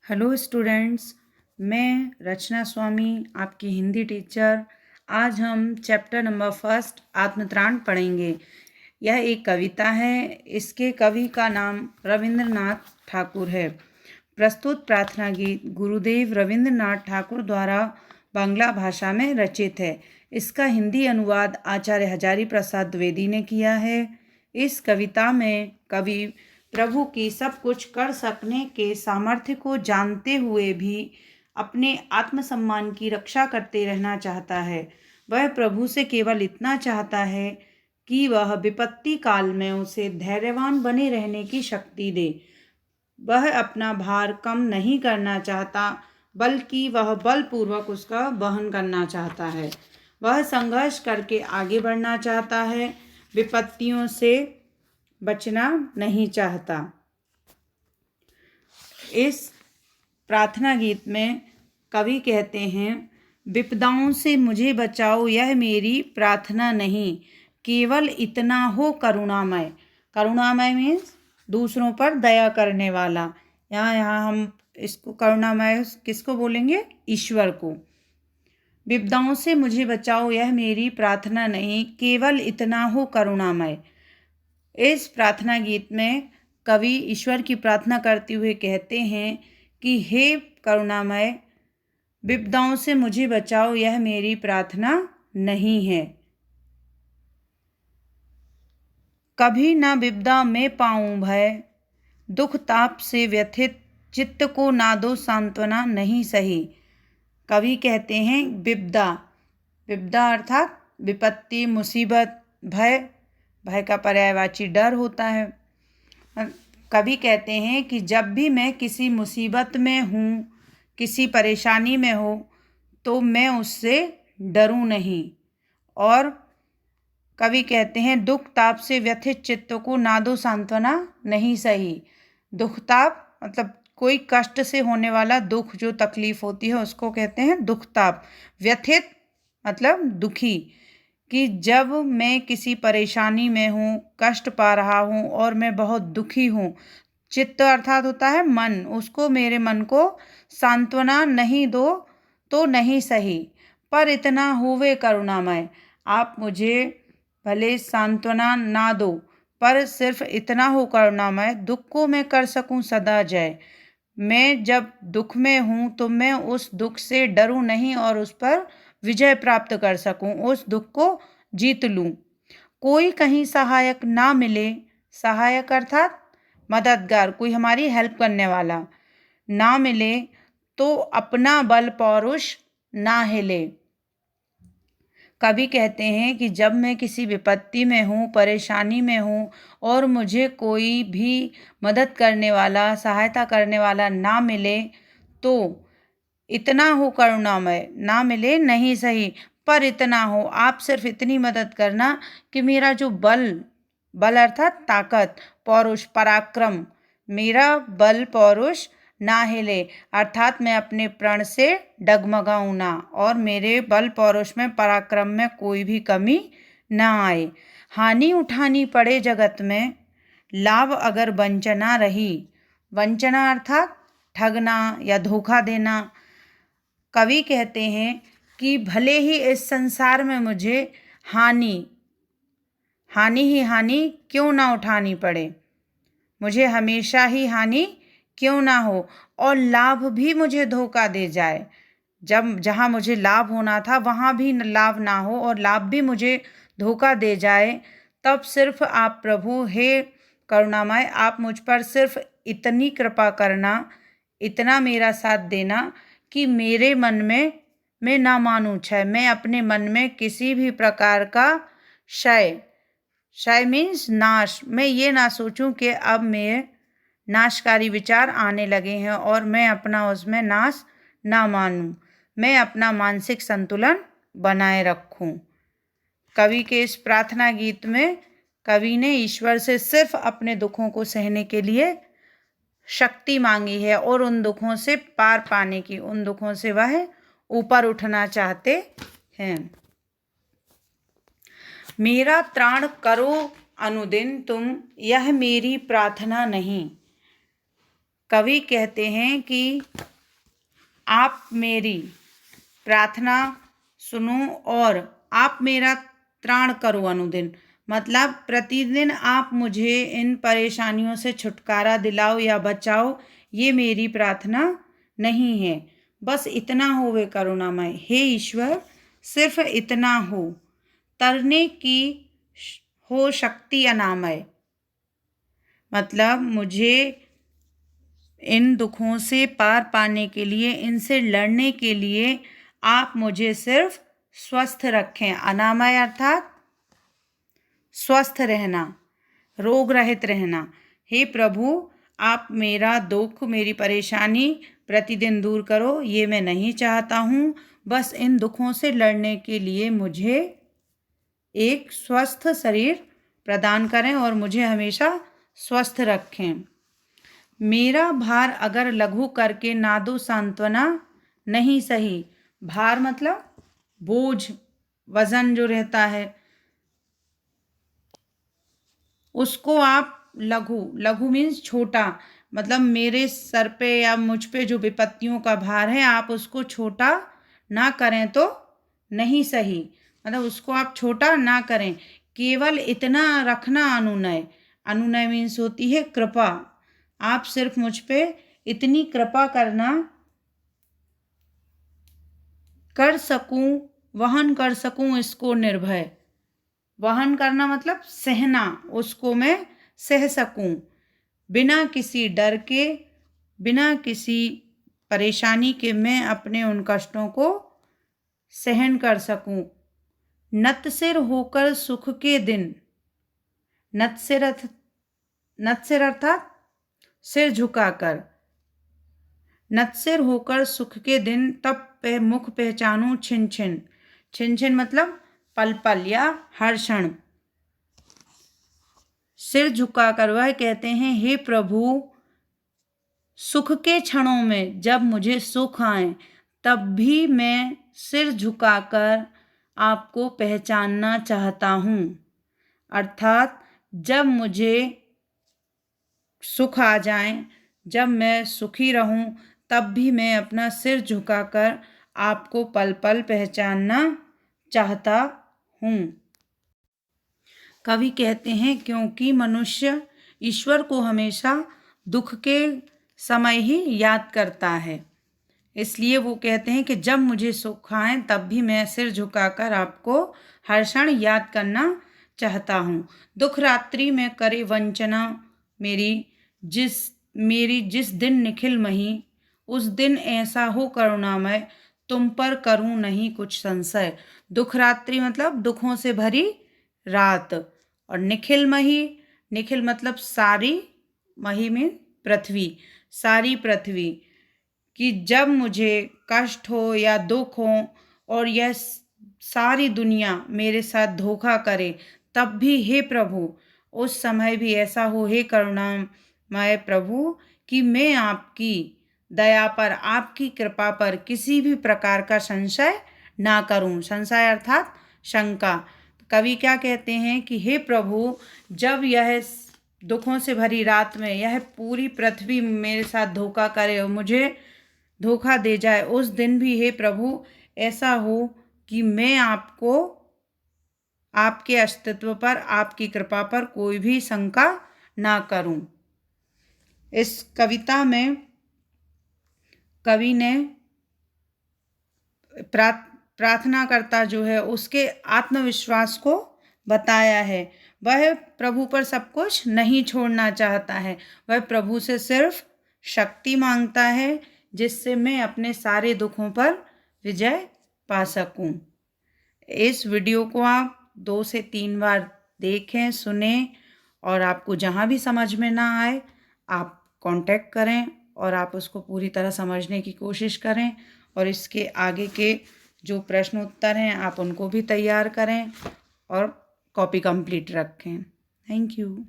Hello students, मैं रचना स्वामी आपकी Hindi teacher. आज हम चैप्टर नंबर फर्स्ट आत्मत्राण पढ़ेंगे। यह एक कविता है। इसके कवि का नाम रविंद्रनाथ ठाकुर है। प्रस्तुत प्रार्थना गीत गुरुदेव रविंद्रनाथ ठाकुर द्वारा बांग्ला भाषा में रचित है। इसका हिंदी अनुवाद आचार्य हजारी प्रसाद द्विवेदी ने किया है। इस कविता में कवि प्रभु की सब कुछ कर सकने के सामर्थ्य को जानते हुए भी अपने आत्मसम्मान की रक्षा करते रहना चाहता है। वह प्रभु से केवल इतना चाहता है कि वह विपत्ति काल में उसे धैर्यवान बने रहने की शक्ति दे। वह अपना भार कम नहीं करना चाहता, बल्कि वह बलपूर्वक उसका वहन करना चाहता है। वह संघर्ष करके आगे बढ़ना चाहता है, विपत्तियों से बचना नहीं चाहता। इस प्रार्थना गीत में कवि कहते हैं, विपदाओं से मुझे बचाओ यह मेरी प्रार्थना नहीं, केवल इतना हो करुणामय। करुणामय मीन्स दूसरों पर दया करने वाला। यहाँ हम इसको करुणामय किसको बोलेंगे? ईश्वर को। विपदाओं से मुझे बचाओ यह मेरी प्रार्थना नहीं, केवल इतना हो करुणामय। इस प्रार्थना गीत में कवि ईश्वर की प्रार्थना करते हुए कहते हैं कि हे करुणामय, विपदाओं से मुझे बचाओ यह मेरी प्रार्थना नहीं है। कभी ना विपदा में पाऊं भय, दुख ताप से व्यथित चित्त को ना दो सांत्वना नहीं सही। कवि कहते हैं विपदा, विपदा अर्थात विपत्ति, मुसीबत। भय, भय का पर्यायवाची डर होता है। कवि कहते हैं कि जब भी मैं किसी मुसीबत में हूँ, किसी परेशानी में हो, तो मैं उससे डरूं नहीं। और कवि कहते हैं दुख ताप से व्यथित चित्त को ना दो सांत्वना नहीं सही। दुख ताप मतलब कोई कष्ट से होने वाला दुख, जो तकलीफ होती है उसको कहते हैं दुख ताप। व्यथित मतलब दुखी, कि जब मैं किसी परेशानी में हूँ, कष्ट पा रहा हूँ और मैं बहुत दुखी हूँ। चित्त अर्थात होता है मन, उसको, मेरे मन को सांत्वना नहीं दो तो नहीं सही, पर इतना होवे करुणामय। आप मुझे भले सांत्वना ना दो, पर सिर्फ इतना हो करुणामय, दुख को मैं कर सकूं सदा जय। मैं जब दुख में हूँ तो मैं उस दुख से डरूं नहीं और उस पर विजय प्राप्त कर सकूं, उस दुख को जीत लूं। कोई कहीं सहायक ना मिले, सहायक अर्थात मददगार, कोई हमारी हेल्प करने वाला ना मिले, तो अपना बल पौरुष ना हिले। कवि कहते हैं कि जब मैं किसी विपत्ति में हूँ, परेशानी में हूँ और मुझे कोई भी मदद करने वाला, सहायता करने वाला ना मिले, तो इतना हो करुणामय, ना मिले नहीं सही, पर इतना हो, आप सिर्फ इतनी मदद करना कि मेरा जो बल, बल अर्थात ताकत, पौरुष, पराक्रम, मेरा बल पौरुष ना हिले, अर्थात मैं अपने प्रण से डगमगाऊं ना और मेरे बल पौरुष में, पराक्रम में कोई भी कमी ना आए। हानि उठानी पड़े जगत में, लाभ अगर वंचना रही। वंचना अर्थात ठगना या धोखा देना। कवि कहते हैं कि भले ही इस संसार में मुझे हानि ही हानि क्यों ना उठानी पड़े, मुझे हमेशा ही हानि क्यों ना हो, और लाभ भी मुझे धोखा दे जाए, जब जहाँ मुझे लाभ होना था वहाँ भी लाभ ना हो और लाभ भी मुझे धोखा दे जाए, तब सिर्फ आप प्रभु हे करुणामय, आप मुझ पर सिर्फ इतनी कृपा करना, इतना मेरा साथ देना कि मेरे मन में मैं ना मानूं क्षय, मैं अपने मन में किसी भी प्रकार का क्षय, क्षय मीन्स नाश, मैं ये ना सोचूं कि अब मैं नाशकारी विचार आने लगे हैं और मैं अपना उसमें नाश ना मानूं, मैं अपना मानसिक संतुलन बनाए रखूं। कवि के इस प्रार्थना गीत में कवि ने ईश्वर से सिर्फ अपने दुखों को सहने के लिए शक्ति मांगी है और उन दुखों से पार पाने की, उन दुखों से वह ऊपर उठना चाहते हैं। मेरा त्राण करो अनुदिन तुम, यह मेरी प्रार्थना नहीं। कवि कहते हैं कि आप मेरी प्रार्थना सुनो और आप मेरा त्राण करो अनुदिन। मतलब प्रतिदिन आप मुझे इन परेशानियों से छुटकारा दिलाओ या बचाओ, ये मेरी प्रार्थना नहीं है। बस इतना होवे करुणामय, हे ईश्वर सिर्फ इतना हो, तरने की हो शक्ति अनामय। मतलब मुझे इन दुखों से पार पाने के लिए, इनसे लड़ने के लिए आप मुझे सिर्फ स्वस्थ रखें। अनामय अर्थात स्वस्थ रहना, रोग रहित रहना। हे प्रभु आप मेरा दुख, मेरी परेशानी प्रतिदिन दूर करो, ये मैं नहीं चाहता हूँ। बस इन दुखों से लड़ने के लिए मुझे एक स्वस्थ शरीर प्रदान करें और मुझे हमेशा स्वस्थ रखें। मेरा भार अगर लघु करके ना दो सांत्वना, नहीं सही। भार मतलब बोझ, वजन जो रहता है उसको आप लघु मीन्स छोटा, मतलब मेरे सर पे या मुझ पे जो विपत्तियों का भार है आप उसको छोटा ना करें तो नहीं सही। मतलब उसको आप छोटा ना करें, केवल इतना रखना अनुनय। अनुनय मीन्स होती है कृपा। आप सिर्फ मुझ पे इतनी कृपा करना, कर सकूं, वहन कर सकूं इसको निर्भय। वहन करना मतलब सहना, उसको मैं सह सकूं बिना किसी डर के, बिना किसी परेशानी के मैं अपने उन कष्टों को सहन कर सकूं। नत सिर होकर सुख के दिन, नत सिर अर्थात सिर झुकाकर, नत सिर होकर सुख के दिन तब पे मुख पहचानूं छिन छिन। छिन छिन मतलब पल पल या हर क्षण। सिर झुकाकर वह कहते हैं, हे प्रभु सुख के क्षणों में जब मुझे सुख आए तब भी मैं सिर झुकाकर आपको पहचानना चाहता हूँ। अर्थात जब मुझे सुख आ जाए, जब मैं सुखी रहूं, तब भी मैं अपना सिर झुकाकर आपको पल पल पहचानना चाहता हूँ। कवि कहते हैं क्योंकि मनुष्य ईश्वर को हमेशा दुख के समय ही याद करता है, इसलिए वो कहते हैं कि जब मुझे सुख आए तब भी मैं सिर झुकाकर आपको हर क्षण याद करना चाहता हूँ। दुख रात्रि में करे वंचना मेरी जिस दिन निखिल मही, उस दिन ऐसा हो करुणामय तुम पर करूं नहीं कुछ संशय। दुख रात्रि मतलब दुखों से भरी रात, और निखिल मही, निखिल मतलब सारी, मही में पृथ्वी, सारी पृथ्वी, कि जब मुझे कष्ट हो या दुख हो और यह सारी दुनिया मेरे साथ धोखा करे, तब भी हे प्रभु उस समय भी ऐसा हो हे करुणामय प्रभु कि मैं आपकी दया पर, आपकी कृपा पर किसी भी प्रकार का संशय ना करूं। संशय अर्थात शंका। कवि क्या कहते हैं कि हे प्रभु जब यह दुखों से भरी रात में यह पूरी पृथ्वी मेरे साथ धोखा करे और मुझे धोखा दे जाए, उस दिन भी हे प्रभु ऐसा हो कि मैं आपको, आपके अस्तित्व पर, आपकी कृपा पर कोई भी शंका ना करूं। इस कविता में कवि ने प्रार्थनाकर्ता जो है उसके आत्मविश्वास को बताया है। वह प्रभु पर सब कुछ नहीं छोड़ना चाहता है, वह प्रभु से सिर्फ शक्ति मांगता है जिससे मैं अपने सारे दुखों पर विजय पा सकूं। इस वीडियो को आप 2 से 3 बार देखें, सुने, और आपको जहां भी समझ में ना आए आप कांटेक्ट करें और आप उसको पूरी तरह समझने की कोशिश करें, और इसके आगे के जो प्रश्न उत्तर हैं आप उनको भी तैयार करें और कॉपी कंप्लीट रखें। Thank you.